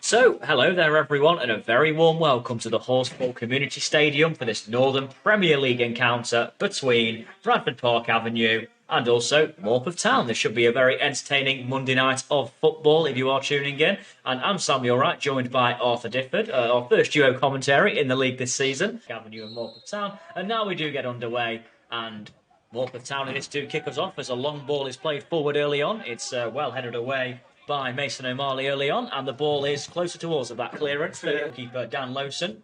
So, hello there everyone and a very warm welcome to the Horsfall Community Stadium for this Northern Premier League encounter between Bradford Park Avenue and also Morpeth Town. This should be a very entertaining Monday night of football if you are tuning in. And I'm Samuel Wright, joined by Arthur Difford, our first duo commentary in the league this season, Avenue and Morpeth Town. And now we do get underway, and Morpeth Town in its to kick us off as a long ball is played forward early on. It's well headed away by Mason O'Marley early on, and the ball is closer towards the back clearance. The keeper Dan Lowson,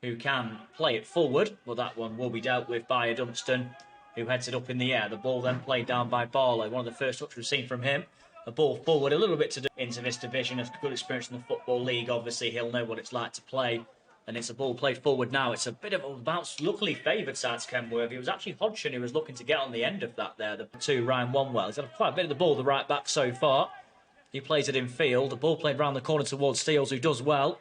who can play it forward, but that one will be dealt with by Dunstan, who heads it up in the air. The ball then played down by Barlow, one of the first touches we've seen from him. A ball forward, a little bit to do into this division. Has good experience in the Football League. Obviously, he'll know what it's like to play. And it's a ball played forward now. It's a bit of a bounce, luckily favoured sides Kenworthy. It was actually Hodgson who was looking to get on the end of that there. The two, Ryan Wanwell. He's had quite a bit of the ball, the right back so far. He plays it in field. The ball played round the corner towards Steels, who does well.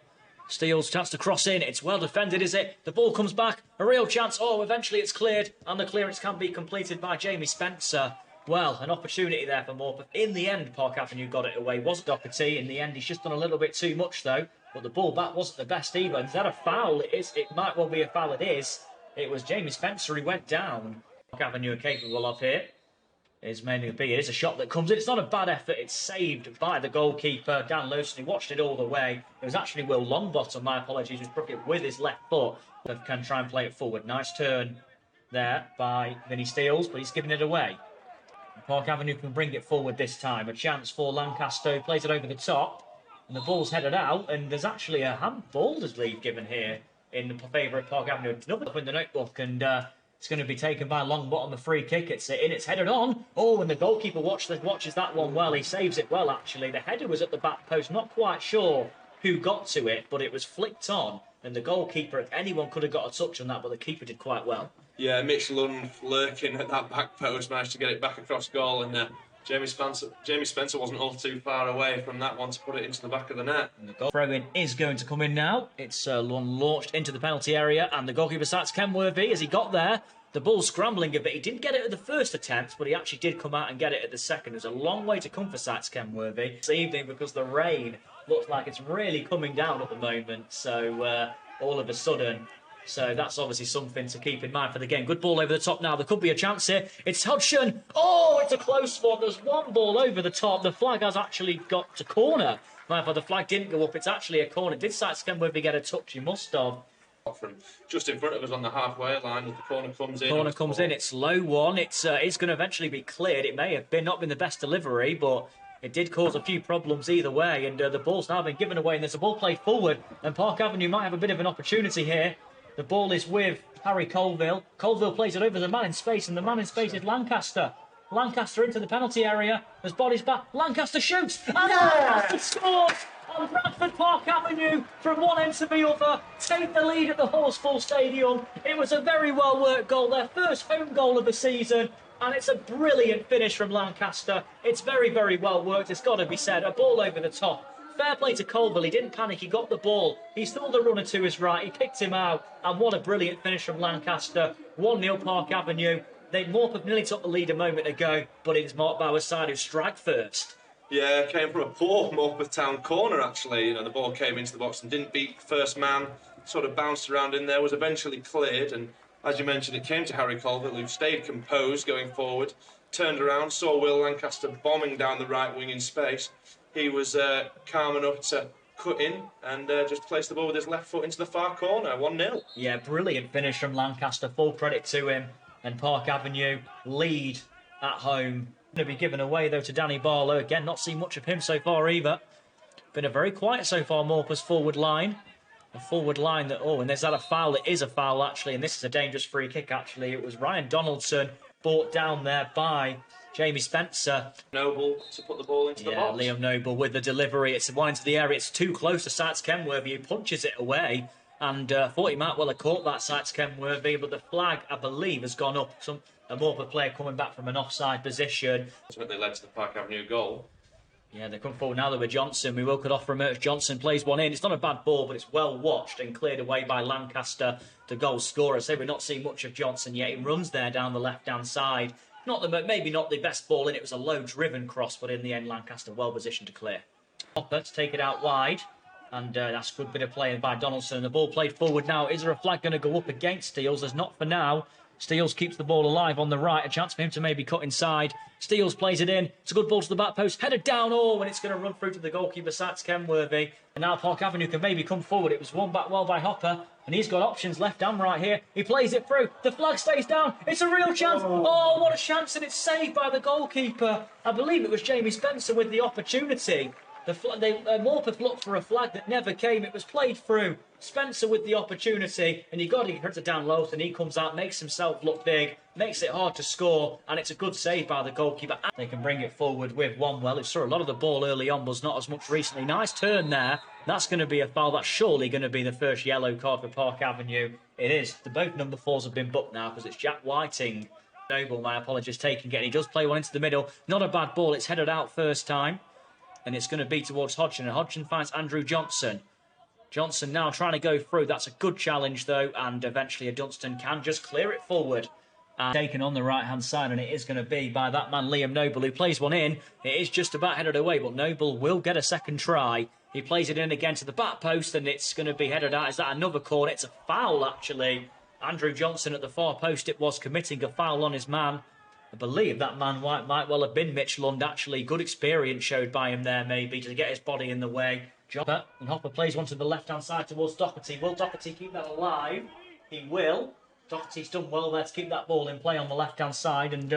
Steels, chance to cross in. It's well defended, is it? The ball comes back. A real chance. Oh, eventually it's cleared. And the clearance can be completed by Jamie Spencer. Well, an opportunity there for Morpeth. In the end, Park Avenue got it away. Wasn't Doherty. In the end, he's just done a little bit too much, though. But the ball back wasn't the best either. Is that a foul? It is. It might well be a foul. It is. It was Jamie Spencer who went down. Park Avenue are capable of here. Is mainly a big. It is a shot that comes in. It's not a bad effort. It's saved by the goalkeeper, Dan Lowson. He watched it all the way. It was actually Will Longbottom, my apologies, who struck it with his left foot. But can try and play it forward. Nice turn there by Vinny Steels, but he's giving it away. Park Avenue can bring it forward this time. A chance for Lancaster, who plays it over the top. And the ball's headed out. And there's actually a handball as lead given here in the favour of Park Avenue. Another up in the notebook, and it's going to be taken by Longbottom, the free kick. It's in, it's headed on. Oh, and the goalkeeper watches that one well. He saves it well, actually. The header was at the back post. Not quite sure who got to it, but it was flicked on. And the goalkeeper, if anyone could have got a touch on that, but the keeper did quite well. Yeah, Mitch Lund lurking at that back post, managed to get it back across goal. And Jamie Spencer wasn't all too far away from that one to put it into the back of the net. And the goal throw-in is going to come in now. It's launched into the penalty area, and the goalkeeper sacks Kenworthy as he got there. The ball's scrambling a bit. He didn't get it at the first attempt, but he actually did come out and get it at the second. There's a long way to come for Sats Kenworthy this evening because the rain looks like it's really coming down at the moment. So all of a sudden, so that's obviously something to keep in mind for the game. Good ball over the top now. There could be a chance here. It's Hodgson. Oh, it's a close one. There's one ball over the top. The flag has actually got to corner. However, the flag didn't go up. It's actually a corner. Did Sats Kenworthy get a touch? He must have. From just in front of us on the halfway line, as the corner comes in. Corner comes in. It's low one. It's going to eventually be cleared. It may have been not been the best delivery, but it did cause a few problems either way. And the ball's now been given away, and there's a ball played forward. And Park Avenue might have a bit of an opportunity here. The ball is with Harry Colville. Colville plays it over the man in space, and the man in space is Lancaster. Lancaster into the penalty area. There's bodies back. Lancaster shoots. And Lancaster scores! And Bradford Park Avenue, from one end to the other, take the lead at the Horsfall Stadium. It was a very well-worked goal, their first home goal of the season, and it's a brilliant finish from Lancaster. It's very, very well worked, it's got to be said. A ball over the top. Fair play to Colville, he didn't panic, he got the ball. He saw the runner to his right, he picked him out, and what a brilliant finish from Lancaster. 1-0 Park Avenue. Morpeth nearly took the lead a moment ago, but it's Mark Bauer's side who strike first. Yeah, it came from a poor Morpeth Town corner, actually. You know, the ball came into the box and didn't beat first man, sort of bounced around in there, was eventually cleared. And as you mentioned, it came to Harry Colville, who stayed composed going forward, turned around, saw Will Lancaster bombing down the right wing in space. He was calm enough to cut in and just place the ball with his left foot into the far corner, 1-0. Yeah, brilliant finish from Lancaster, full credit to him. And Park Avenue lead at home. Going to be given away, though, to Danny Barlow. Again, not seen much of him so far either. Been a very quiet so far, Morpeth's forward line. A forward line that, and there's that a foul. It is a foul, actually, and this is a dangerous free kick, actually. It was Ryan Donaldson brought down there by Jamie Spencer. Noble to put the ball into the box. Liam Noble with the delivery. It's one into the area. It's too close to Sats Kenworthy, who punches it away. And thought he might well have caught that Sats Kenworthy, but the flag, I believe, has gone up. A Morpeth player coming back from an offside position. Ultimately led to the Park Avenue goal. Yeah, they come forward now. They were Johnson. We will cut off from Merch. Johnson plays one in. It's not a bad ball, but it's well watched and cleared away by Lancaster, the goal scorer. So we're not seeing much of Johnson yet. He runs there down the left-hand side. Maybe not the best ball in. It was a low-driven cross, but in the end, Lancaster well positioned to clear. Hopper to take it out wide. And that's a good bit of play by Donaldson. And the ball played forward now. Is there a flag going to go up against Steels? There's not for now. Steels keeps the ball alive on the right. A chance for him to maybe cut inside. Steels plays it in. It's a good ball to the back post. Headed down, and it's going to run through to the goalkeeper, Sats Kenworthy. And now Park Avenue can maybe come forward. It was won back well by Hopper. And he's got options left and right here. He plays it through. The flag stays down. It's a real chance. Oh, what a chance. And it's saved by the goalkeeper. I believe it was Jamie Spencer with the opportunity. Morpeth looked for a flag that never came. It was played through. Spencer with the opportunity, and he puts it down low, and he comes out, makes himself look big, makes it hard to score, and it's a good save by the goalkeeper. They can bring it forward with Wanwell, who saw a lot of the ball early on, but not as much recently. Nice turn there. That's going to be a foul. That's surely going to be the first yellow card for Park Avenue. It is. Both number 4s have been booked now because it's Jack Whiting. Noble, my apologies, taking it. He does play one into the middle. Not a bad ball. It's headed out first time. And it's going to be towards Hodgson. And Hodgson finds Andrew Johnson. Johnson now trying to go through. That's a good challenge, though. And eventually a Dunstan can just clear it forward. And taken on the right-hand side. And it is going to be by that man, Liam Noble, who plays one in. It is just about headed away. But Noble will get a second try. He plays it in again to the back post. And it's going to be headed out. Is that another corner? It's a foul, actually. Andrew Johnson at the far post. It was committing a foul on his man. I believe that man might well have been Mitch Lund, actually. Good experience showed by him there, maybe, to get his body in the way. Hopper plays one to the left-hand side towards Doherty. Will Doherty keep that alive? He will. Doherty's done well there to keep that ball in play on the left-hand side. And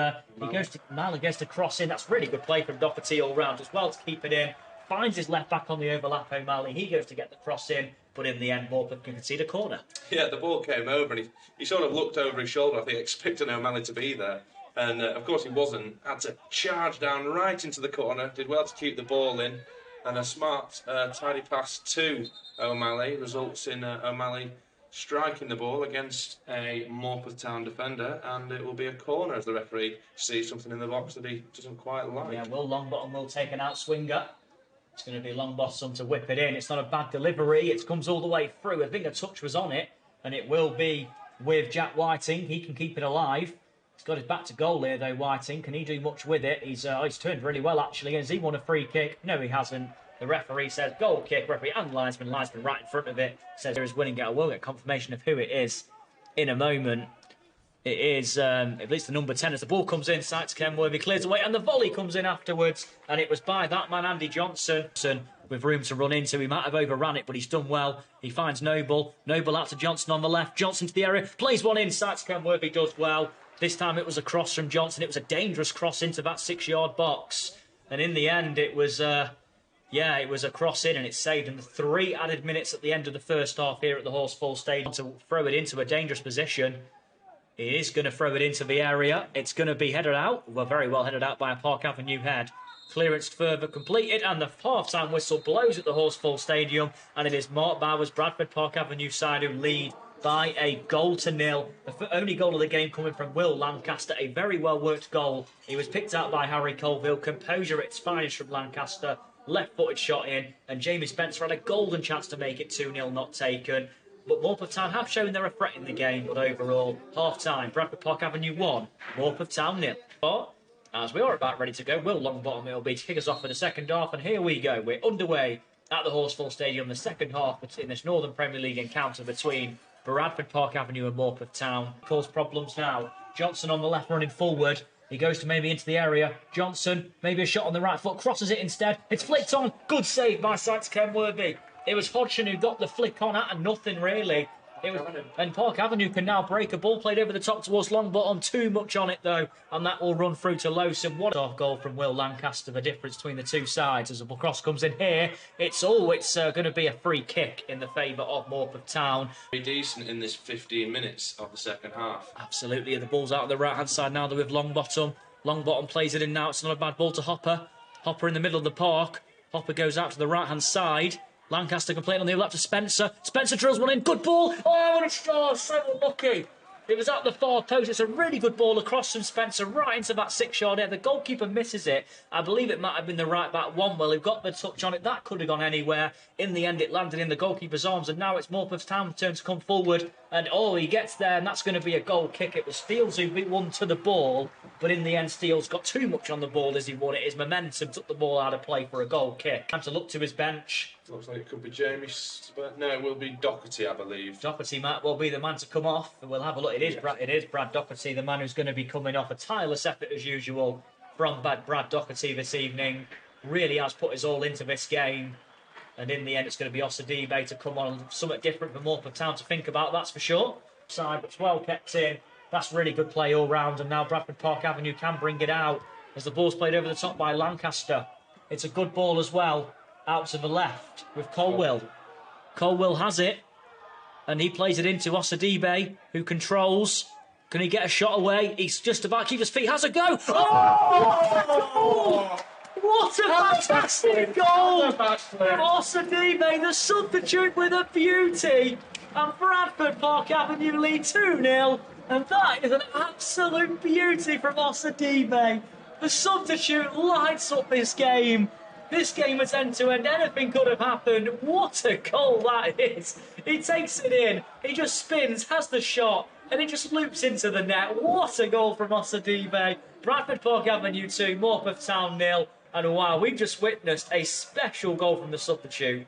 Malley gets to cross in. That's really good play from Doherty all round as well to keep it in. Finds his left back on the overlap, O'Malley. He goes to get the cross in. But in the end, Morpeth can concede a corner. Yeah, the ball came over and he sort of looked over his shoulder. I think expecting O'Malley to be there. And of course he wasn't. Had to charge down right into the corner. Did well to keep the ball in. And a smart, tidy pass to O'Malley results in O'Malley striking the ball against a Morpeth Town defender. And it will be a corner as the referee sees something in the box that he doesn't quite like. Yeah, Will Longbottom will take an outswinger. It's going to be Longbottom to whip it in. It's not a bad delivery. It comes all the way through. I think a touch was on it. And it will be with Jack Whiting. He can keep it alive. He's got his back to goal here, though, Whiting. Can he do much with it? He's turned really well, actually. Has he won a free kick? No, he hasn't. The referee says goal kick. Referee and linesman right in front of it. Says there is winning goal. We'll get confirmation of who it is in a moment. It is, at least the number 10, as the ball comes in. Sykes Kenworthy clears away, and the volley comes in afterwards. And it was by that man, Andy Johnson, with room to run into. He might have overran it, but he's done well. He finds Noble. Noble out to Johnson on the left. Johnson to the area. Plays one in. Sykes Kenworthy does well. This time it was a cross from Johnson. It was a dangerous cross into that 6-yard box. And in the end, it was it was a cross in and it's saved. And the 3 added minutes at the end of the first half here at the Horsfall Stadium to throw it into a dangerous position. He is going to throw it into the area. It's going to be headed out. Well, very well headed out by a Park Avenue head. Clearance further completed, and the half-time whistle blows at the Horsfall Stadium. And it is Mark Bowers, Bradford Park Avenue side who lead by a 0-0. The only goal of the game coming from Will Lancaster. A very well-worked goal. He was picked out by Harry Colville. Composure at its finest from Lancaster. Left-footed shot in, and Jamie Spencer had a golden chance to make it 2-0, not taken. But Morpeth Town have shown they're a threat in the game, but overall, half-time, Bradford Park Avenue 1, Morpeth Town 0. But, as we are about ready to go, Will Longbottom will be to kick us off for the second half, and here we go. We're underway at the Horsfall Stadium, the second half in this Northern Premier League encounter between Bradford Park Avenue and Morpeth Town. Cause problems now. Johnson on the left running forward. He goes to maybe into the area. Johnson, maybe a shot on the right foot, crosses it instead. It's flicked on. Good save by Sykes Kenworthy. It was Hodgson who got the flick on at and nothing really. And Park Avenue can now break a ball played over the top towards Longbottom. Too much on it though, and that will run through to Lowson. What a goal from Will Lancaster, the difference between the two sides. As a cross comes in here, it's going to be a free kick in the favour of Morpeth Town. Very decent in this 15 minutes of the second half. Absolutely, the ball's out on the right hand side now. They're with Longbottom. Longbottom plays it in now. It's not a bad ball to Hopper. Hopper in the middle of the park. Hopper goes out to the right hand side. Lancaster can play it on the left to Spencer. Spencer drills one in. Good ball. Oh, and it's so unlucky. It was at the far post. It's a really good ball across from Spencer right into that 6-yard area. The goalkeeper misses it. I believe it might have been the right back Wanwell who got the touch on it. That could have gone anywhere. In the end, it landed in the goalkeeper's arms, and now it's Morpeth Town's turn to come forward. And he gets there, and that's going to be a goal kick. It was Steels who won to the ball, but in the end, Steels got too much on the ball as he won it. His momentum took the ball out of play for a goal kick. Time to look to his bench. Looks like it could be Jamie. No, it will be Doherty, I believe. Doherty might well be the man to come off. And we'll have a look. It is Brad Doherty, the man who's going to be coming off. A tireless effort as usual from Brad Doherty this evening. Really has put his all into this game. And in the end, it's going to be Osadibe to come on. Something different for Morpeth Town to think about, that's for sure. Side, but it's well kept in. That's really good play all round. And now Bradford Park Avenue can bring it out as the ball's played over the top by Lancaster. It's a good ball as well. Out to the left with Colwill. Colwill has it. And he plays it into Osadibe, who controls. Can he get a shot away? He's just about to keep his feet. Has a go. Oh! What a fantastic goal! Osadibe, the substitute with a beauty. And Bradford Park Avenue lead 2-0. And that is an absolute beauty from Osadibe. The substitute lights up this game. This game was end-to-end. Anything could have happened. What a goal that is. He takes it in. He just spins, has the shot, and it just loops into the net. What a goal from Osadibe. Bradford Park Avenue 2, Morpeth Town 0. And wow, we've just witnessed a special goal from the substitute.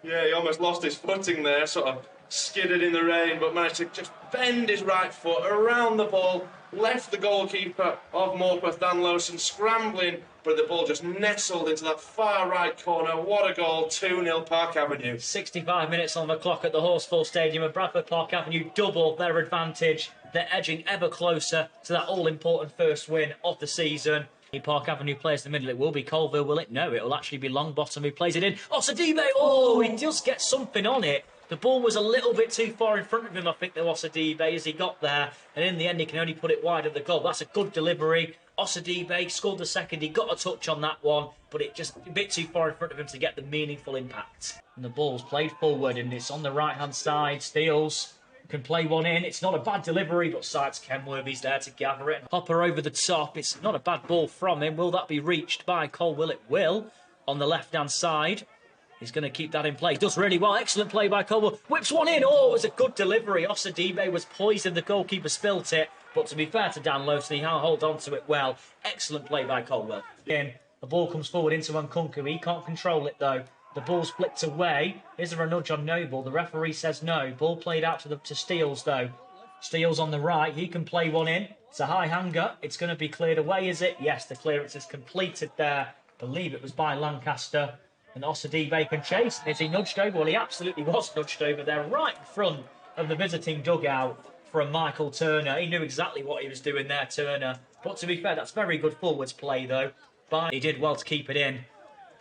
Yeah, he almost lost his footing there, sort of skidded in the rain, but managed to just bend his right foot around the ball, left the goalkeeper of Morpeth, Dan Lowson, scrambling, but the ball just nestled into that far right corner. What a goal, 2-0 Park Avenue. 65 minutes on the clock at the Horsfall Stadium, and Bradford Park Avenue double their advantage. They're edging ever closer to that all-important first win of the season. Park Avenue plays the middle. It will be Colville, will it? No, it will actually be Longbottom who plays it in. Osadibe! Oh, he does get something on it. The ball was a little bit too far in front of him, I think, the Osadibe, as he got there. And in the end, he can only put it wide of the goal. That's a good delivery. Osadibe scored the second. He got a touch on that one, but it just a bit too far in front of him to get the meaningful impact. And the ball's played forward, and it's on the right-hand side. Steels can play one in. It's not a bad delivery, but Sides Kenworthy's there to gather it. Hopper over the top. It's not a bad ball from him. Will that be reached by Colwill? It will. On the left-hand side. He's going to keep that in play. Does really well. Excellent play by Colwill. Whips one in. Oh, it was a good delivery. Osadibe was poised. The goalkeeper spilt it. But to be fair to Dan Lowson, he held on to it well. Excellent play by Colwill. Again, the ball comes forward into Nkunku. He can't control it, though. The ball's flicked away. Is there a nudge on Noble? The referee says no. Ball played out to Steels, though. Steels on the right. He can play one in. It's a high hanger. It's going to be cleared away, is it? Yes, the clearance is completed there. I believe it was by Lancaster. And Osadibe can chase. Is he nudged over? Well, he absolutely was nudged over there, right in front of the visiting dugout from Michael Turner. He knew exactly what he was doing there, Turner. But to be fair, that's very good forwards play, though. But he did well to keep it in.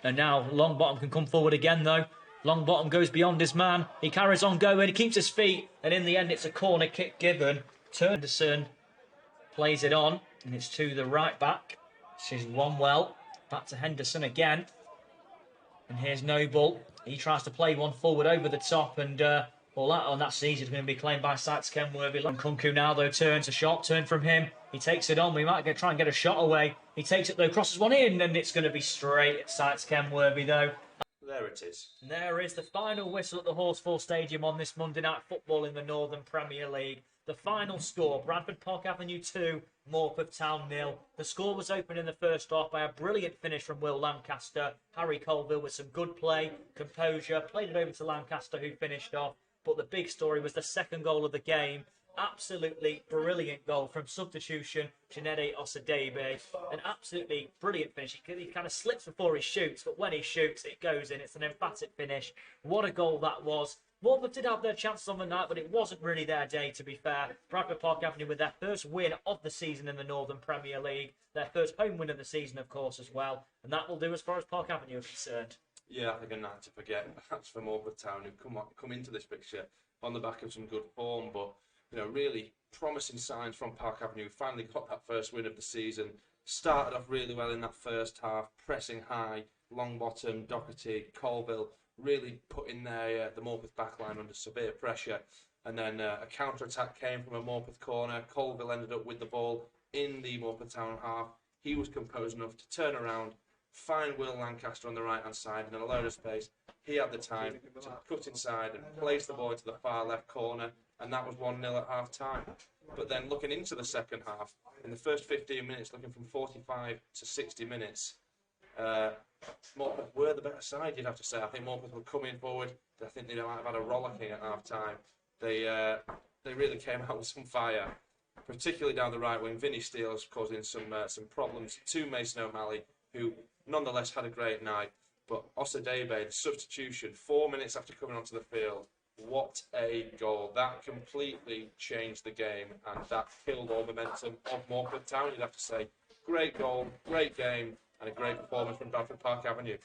And now Longbottom can come forward again, though. Longbottom goes beyond his man. He carries on going. He keeps his feet. And in the end, it's a corner kick given. Henderson plays it on. And it's to the right back. This is one well. Back to Henderson again. And here's Noble. He tries to play one forward over the top. And that's easy. It's going to be claimed by Sites Kenworthy. Nkunku now, though, turns a sharp turn from him. He takes it on. We might try and get a shot away. He takes it, though, crosses one in, and it's going to be straight at Sites Kenworthy, though. There it is. And there is the final whistle at the Horsfall Stadium on this Monday Night Football in the Northern Premier League. The final score, Bradford Park Avenue 2, Morpeth Town 0. The score was opened in the first half by a brilliant finish from Will Lancaster. Harry Colville with some good play, composure, played it over to Lancaster, who finished off. But the big story was the second goal of the game. Absolutely brilliant goal from substitution, Janede Osadibe. An absolutely brilliant finish. He kind of slips before he shoots, but when he shoots, it goes in. It's an emphatic finish. What a goal that was. Morpeth did have their chances on the night, but it wasn't really their day, to be fair. Bradford Park Avenue with their first win of the season in the Northern Premier League. Their first home win of the season, of course, as well. And that will do as far as Park Avenue is concerned. Yeah, I think a night to forget. Perhaps for Morpeth Town, who come into this picture on the back of some good form, but really promising signs from Park Avenue. Finally got that first win of the season. Started off really well in that first half, pressing high. Longbottom, Doherty, Colville, really putting the Morpeth backline under severe pressure. And then a counter-attack came from a Morpeth corner. Colville ended up with the ball in the Morpeth Town half. He was composed enough to turn around, find Will Lancaster on the right-hand side in a load of space. He had the time to cut inside and place the ball into the far left corner. and that was 1-0 at half time. But then looking into the second half, in the first 15 minutes, looking from 45 to 60 minutes, Morpeth were the better side, you'd have to say. I think Morpeth were coming forward. I think they might have had a rollicking at half time. They really came out with some fire, particularly down the right wing. Vinny Steele's causing some problems to Mason O'Malley, who nonetheless had a great night. But Osadebe, the substitution, 4 minutes after coming onto the field, what a goal. That completely changed the game, and that killed all momentum of Morpeth Town, you'd have to say. Great goal, great game, and a great performance from Bradford Park Avenue.